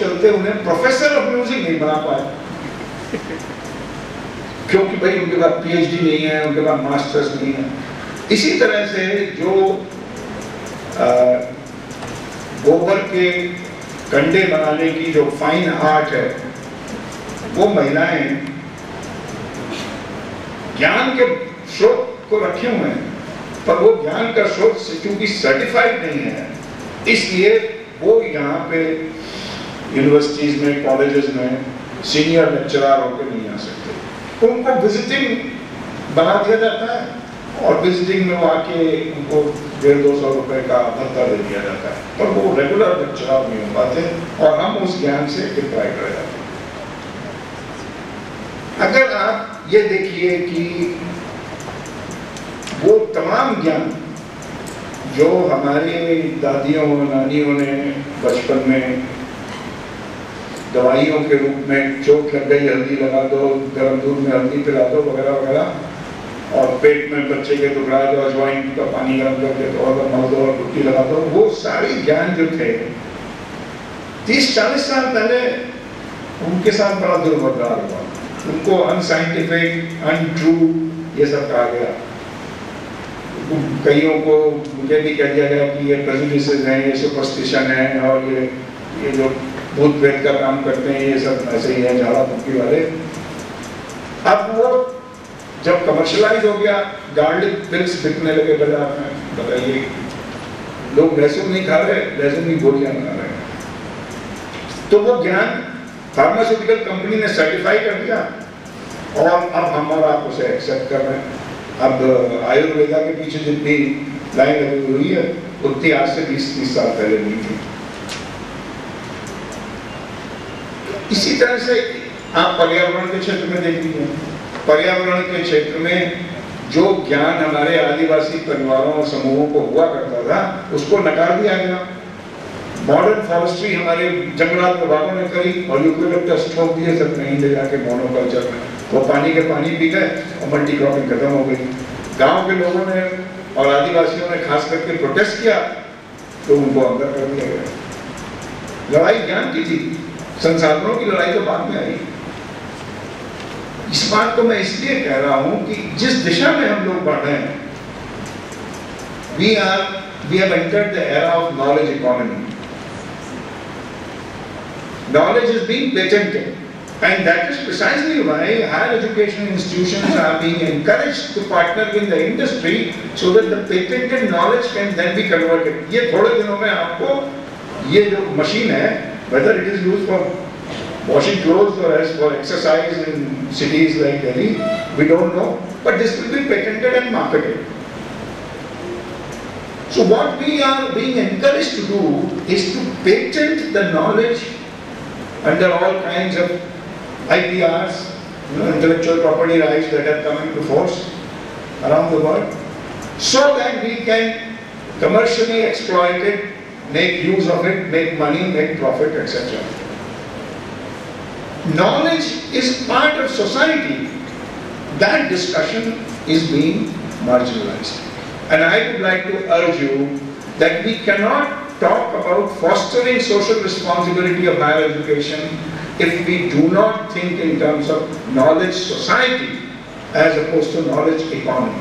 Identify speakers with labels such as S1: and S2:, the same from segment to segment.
S1: चलते उन्हें professor of music नहीं बना पाए, क्योंकि भाई उनके पास पीएचडी नहीं है, उनके पास मास्टर्स नहीं है। इसी तरह से जो गोबर के कंडे बनाने की जो फाइन आर्ट है, वो महिलाएं ज्ञान के स्रोत को रखे हुए हैं, पर वो ज्ञान का स्रोत क्योंकि सर्टिफाइड नहीं है, इसलिए वो यहाँ पे यूनिवर्सिटीज में, कॉलेजेस में सीनियर लेक्चरर होकर नहीं आ सकते। उनको विजिटिंग बना दिया जाता है और विजिटिंग में वो आके उनको 150-200 रुपए का भत्ता दे दिया जाता है, पर वो रेगुलर लेक्चरर नहीं हो पाते और हम उस ज्ञान से डिप्राइव रह जाते हैं। अगर आप ये देखिए कि वो तमाम ज्ञान जो हमारी दादियों नानियों ने बचपन में दवाइयों के रूप में, चोट लग गई हल्दी लगा दो, गर्म दूध में हल्दी पिला दो वगैरह वगैरह, और पेट में बच्चे के टुकड़ा दो, अजवाइन का पानी गर्म करके थोड़ा सा मल दो और टुट्टी लगा दो, वो सारी ज्ञान जो थे 30-40 साल पहले उनके साथ बड़ा दुर्व्यवहार हुआ, उनको अनसाइंटिफिक, अनट्रू ये सब कहा गया। कईयों को मुझे भी कह दिया गया कि ये प्रेजुडिसेस हैं, ये सुपरस्टिशन है, और ये जो भूत प्रेत का काम करते हैं ये सब ऐसे ही है, झाड़ा फूकी वाले। अब वो जब कमर्शलाइज हो गया, गार्लिक पिल्स बिकने लगे बाजार में, बताइए लोग लहसुन नहीं खा रहे, लहसुन की गोलियां खा रहे हैं। तो वो ज्ञान फार्मास्यूटिकल कंपनी ने सर्टिफाई कर दिया और अब हम और आप उसे एक्सेप्ट कर रहे हैं। अब आयुर्वेदा के पीछे जितनी लाइन लगी हुई है उतनी आज से 20-30 साल पहले नहीं थी। इसी तरह से आप पर्यावरण के क्षेत्र में देख लीजिए, पर्यावरण के क्षेत्र में जो ज्ञान हमारे आदिवासी परिवारों और समूहों को हुआ करता था उसको नकार दिया गया। मॉडर्न फॉरेस्ट्री हमारे जंगलात विभागों ने करी और यूकेलिप्टस ठोक दिए सब कहीं ले जाके मोनोकल्चर में, वो पानी के पानी पी गए और मल्टी क्रॉपिंग खत्म हो गई। गांव के लोगों ने और आदिवासियों ने खास करके प्रोटेस्ट किया तो उनको अंदर कर दिया गया। लड़ाई ज्ञान की थी, संसाधनों की लड़ाई तो बाद में आई। इस बात को मैं इसलिए कह रहा हूं कि जिस दिशा में हम लोग बढ़ रहे हैं, we have entered the era of knowledge economy. Knowledge is being patented, and that is precisely why higher education institutions are being encouraged to partner with the industry so that the patented knowledge can then be converted. ये थोड़े दिनों में आपको ये जो machine है, whether it is used for washing clothes or as for exercise in cities like Delhi, we don't know, but this will be patented and marketed. So what we are being encouraged to do is to patent the knowledge under all kinds of IPRs, intellectual property rights that have come into force around the world, so that we can commercially exploit it, make use of it, make money, make profit, etc. Knowledge is part of society. That discussion is being marginalized. And I would like to urge you that we cannot talk about fostering social responsibility of higher education if we do not think in terms of knowledge society as opposed to knowledge economy.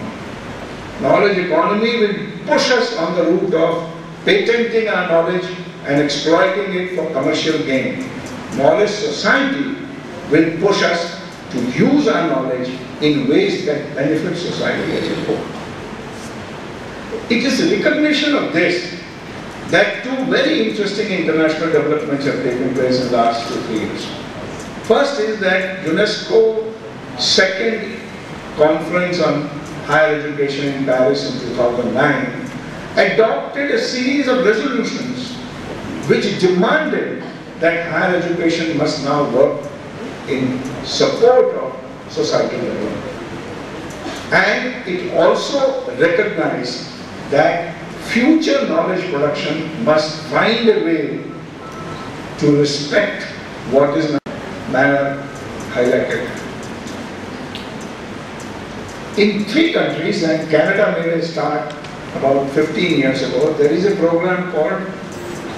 S1: Knowledge economy will push us on the route of patenting our knowledge and exploiting it for commercial gain. Knowledge society will push us to use our knowledge in ways that benefit society as a whole. It is recognition of this that two very interesting international developments have taken place in the last 2-3 years. First is that UNESCO second conference on higher education in Paris in 2009 adopted a series of resolutions which demanded that higher education must now work in support of societal development. And it also recognized that future knowledge production must find a way to respect what is manner highlighted. In 3 countries, and Canada made a start about 15 years ago, there is a program called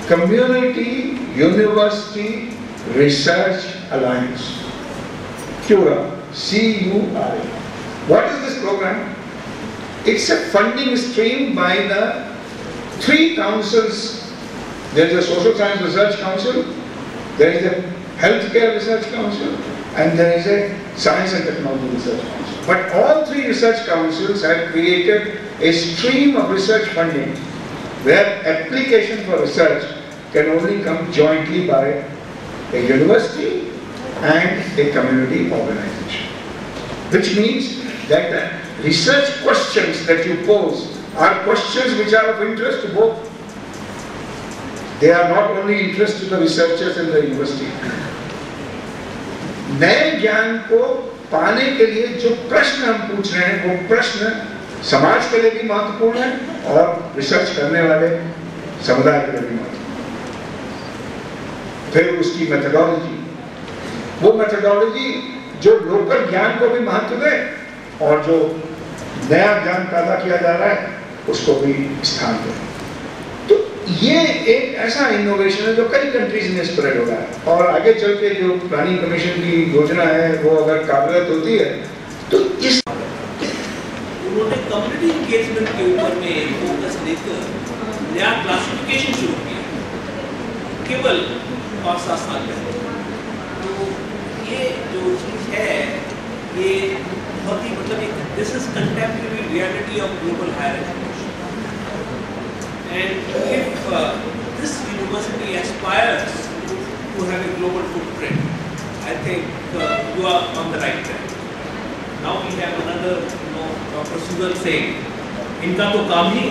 S1: Community University Research Alliance, CURA, C-U-R-A. What is this program? It's a funding stream by the 3 councils. There is a Social Science Research Council, there is a Healthcare Research Council, and there is a Science and Technology Research Council. But all 3 research councils have created a stream of research funding where application for research can only come jointly by a university and a community organization. Which means that the research questions that you pose are questions which are of interest to both. They are not only interest to the researchers in the university. नए ज्ञान को पाने के लिए जो प्रश्न हम पूछ रहे हैं, वो प्रश्न समाज के लिए भी महत्वपूर्ण है और रिसर्च करने वाले समुदाय के लिए भी महत्वपूर्ण है। फिर उसकी मेथोडोलॉजी, वो मेथोडोलॉजी जो लोकल ज्ञान को भी महत्व दे और जो नया ज्ञान पैदा किया जा रहा है उसको भी स्थान दे। तो ये एक ऐसा इनोवेशन है जो कई कंट्रीज में स्प्रेड हो रहा है और आगे चल के जो प्लानिंग कमीशन की योजना है वो अगर कार्यरत होती है तो इस
S2: उन्होंने कम्युनिटी एंगेजमेंट के ऊपर में फोकस लेकर नया क्लासिफिकेशन शुरू किया केवल 5-7 साल पहले। तो ये जो चीज़ है ये बहुत ही मतलब एक this is contemporary reality of global higher education and if this university aspires to have a global footprint I think you are on the right track. Now we have another doctor Sugal Singh, इनका तो काम ही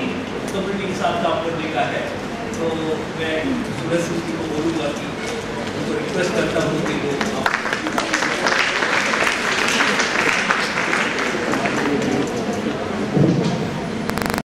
S2: community के साथ काम करने का है, तो मैं सुगल सिंह जी को बोलूँगा कि उनको रिक्वेस्ट करता हूँ कि वो